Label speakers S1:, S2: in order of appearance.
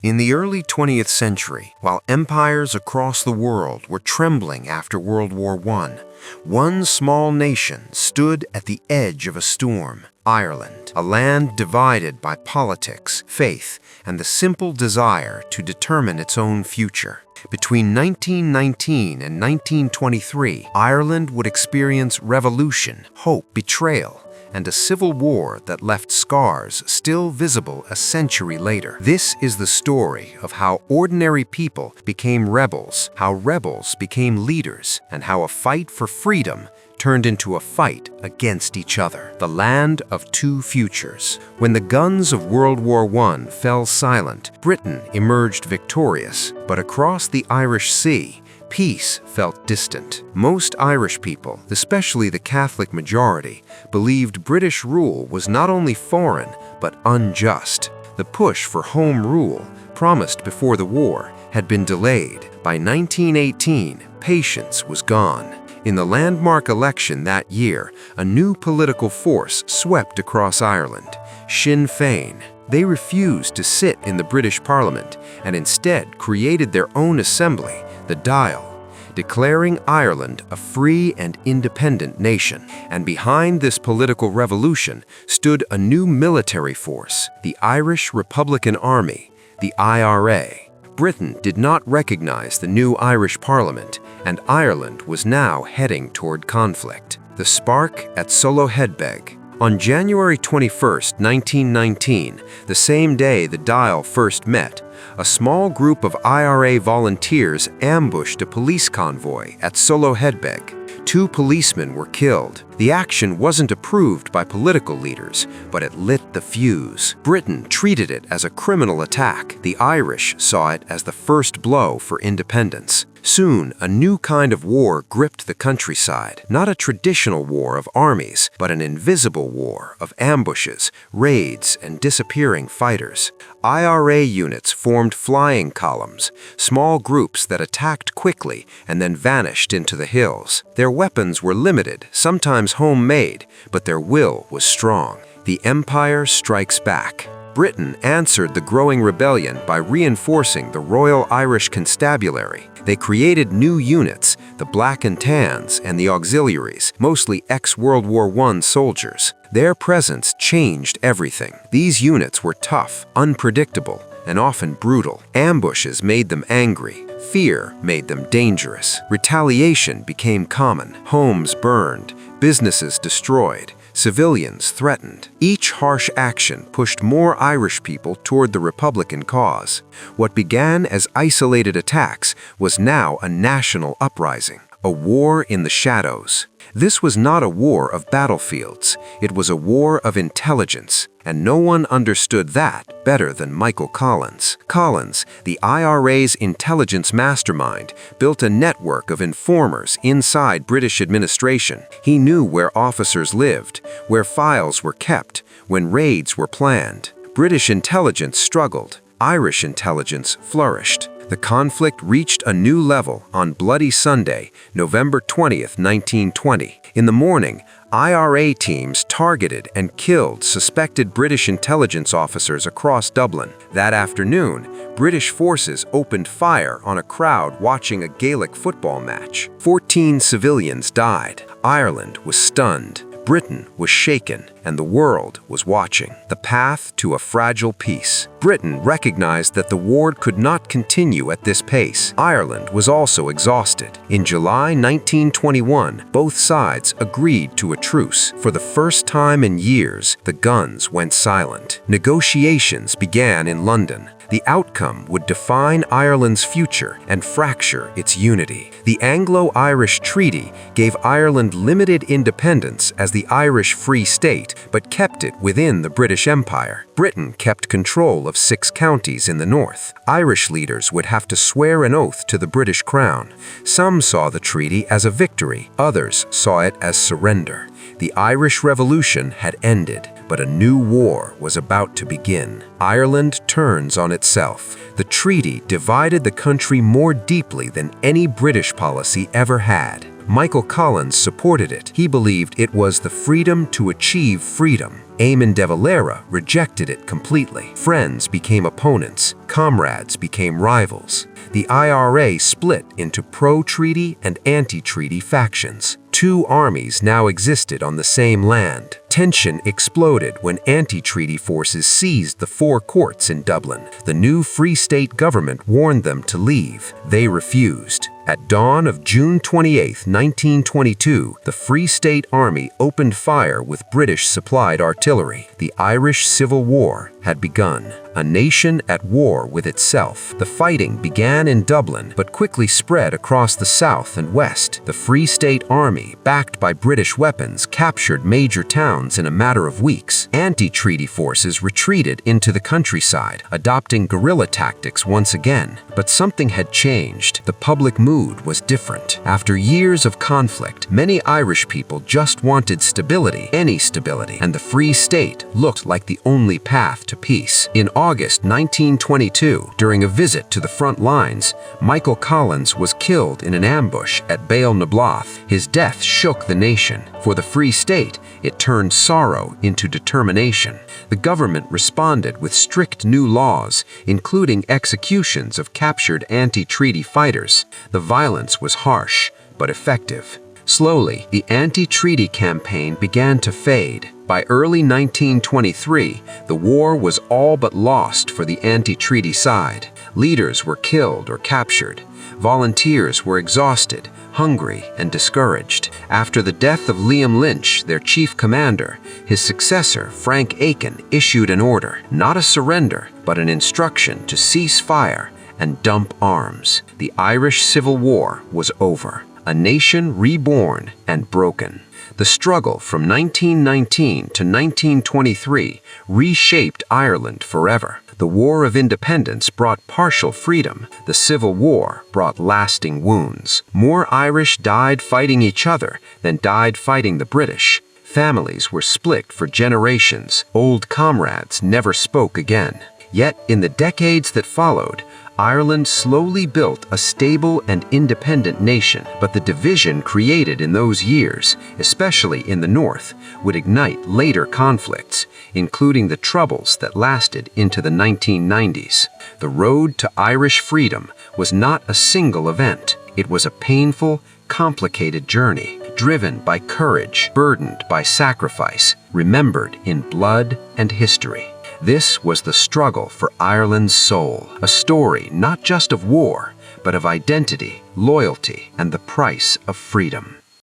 S1: In the early 20th century, while empires across the world were trembling after World War I, one small nation stood at the edge of a storm: Ireland, a land divided by politics, faith, and the simple desire to determine its own future. Between 1919 and 1923, Ireland would experience revolution, hope, betrayal, and a civil war that left scars still visible a century later. This is the story of how ordinary people became rebels, how rebels became leaders, and how a fight for freedom turned into a fight against each other. The land of two futures. When the guns of World War I fell silent, Britain emerged victorious, but across the Irish Sea, peace felt distant. Most Irish people, especially the Catholic majority, believed British rule was not only foreign, but unjust. The push for home rule, promised before the war, had been delayed. By 1918, patience was gone. In the landmark election that year, a new political force swept across Ireland: Sinn Féin. They refused to sit in the British Parliament and instead created their own assembly, the Dáil, declaring Ireland a free and independent nation. And behind this political revolution stood a new military force, the Irish Republican Army, the IRA. Britain did not recognize the new Irish Parliament, and Ireland was now heading toward conflict. The spark at Soloheadbeg. On January 21, 1919, the same day the Dáil first met, a small group of IRA volunteers ambushed a police convoy at Soloheadbeg. 2 policemen were killed. The action wasn't approved by political leaders, but it lit the fuse. Britain treated it as a criminal attack. The Irish saw it as the first blow for independence. Soon, a new kind of war gripped the countryside. Not a traditional war of armies, but an invisible war of ambushes, raids, and disappearing fighters. IRA units formed flying columns, small groups that attacked quickly and then vanished into the hills. Their weapons were limited, sometimes homemade, but their will was strong. The Empire strikes back. Britain answered the growing rebellion by reinforcing the Royal Irish Constabulary. They created new units, the Black and Tans and the Auxiliaries, mostly ex-World War I soldiers. Their presence changed everything. These units were tough, unpredictable, and often brutal. Ambushes made them angry. Fear made them dangerous. Retaliation became common. Homes burned, businesses destroyed, civilians threatened. Each harsh action pushed more Irish people toward the Republican cause. What began as isolated attacks was now a national uprising, a war in the shadows. This was not a war of battlefields, it was a war of intelligence, and no one understood that better than Michael Collins. Collins, the IRA's intelligence mastermind, built a network of informers inside British administration. He knew where officers lived, where files were kept, when raids were planned. British intelligence struggled, Irish intelligence flourished. The conflict reached a new level on Bloody Sunday, November 20, 1920. In the morning, IRA teams targeted and killed suspected British intelligence officers across Dublin. That afternoon, British forces opened fire on a crowd watching a Gaelic football match. 14 civilians died. Ireland was stunned. Britain was shaken, and the world was watching. The path to a fragile peace. Britain recognized that the war could not continue at this pace. Ireland was also exhausted. In July 1921, both sides agreed to a truce. For the first time in years, the guns went silent. Negotiations began in London. The outcome would define Ireland's future and fracture its unity. The Anglo-Irish Treaty gave Ireland limited independence as the Irish Free State, but kept it within the British Empire. Britain kept control of 6 counties in the north. Irish leaders would have to swear an oath to the British crown. Some saw the treaty as a victory, others saw it as surrender. The Irish Revolution had ended, but a new war was about to begin. Ireland turns on itself. The treaty divided the country more deeply than any British policy ever had. Michael Collins supported it. He believed it was the freedom to achieve freedom. Eamon de Valera rejected it completely. Friends became opponents. Comrades became rivals. The IRA split into pro-treaty and anti-treaty factions. Two armies now existed on the same land. Tension exploded when anti-treaty forces seized the four courts in Dublin. The new Free State government warned them to leave. They refused. At dawn of June 28, 1922, the Free State Army opened fire with British-supplied artillery. The Irish Civil War had begun, a nation at war with itself. The fighting began in Dublin, but quickly spread across the south and west. The Free State Army, backed by British weapons, captured major towns in a matter of weeks. Anti-treaty forces retreated into the countryside, adopting guerrilla tactics once again. But something had changed. The public mood was different. After years of conflict, many Irish people just wanted stability, any stability, and the Free State looked like the only path to peace. In August 1922, during a visit to the front lines, Michael Collins was killed in an ambush at Baile na Bláth. His death shook the nation. For the Free State, it turned sorrow into determination. The government responded with strict new laws, including executions of captured anti-treaty fighters. The violence was harsh, but effective. Slowly, the anti-treaty campaign began to fade. By early 1923, the war was all but lost for the anti-treaty side. Leaders were killed or captured. Volunteers were exhausted, hungry, and discouraged. After the death of Liam Lynch, their chief commander, his successor, Frank Aiken, issued an order, not a surrender, but an instruction to cease fire and dump arms. The Irish Civil War was over, a nation reborn and broken. The struggle from 1919 to 1923 reshaped Ireland forever. The War of Independence brought partial freedom. The Civil War brought lasting wounds. More Irish died fighting each other than died fighting the British. Families were split for generations. Old comrades never spoke again. Yet, in the decades that followed, Ireland slowly built a stable and independent nation, but the division created in those years, especially in the north, would ignite later conflicts, including the Troubles that lasted into the 1990s. The road to Irish freedom was not a single event. It was a painful, complicated journey, driven by courage, burdened by sacrifice, remembered in blood and history. This was the struggle for Ireland's soul, a story not just of war, but of identity, loyalty, and the price of freedom.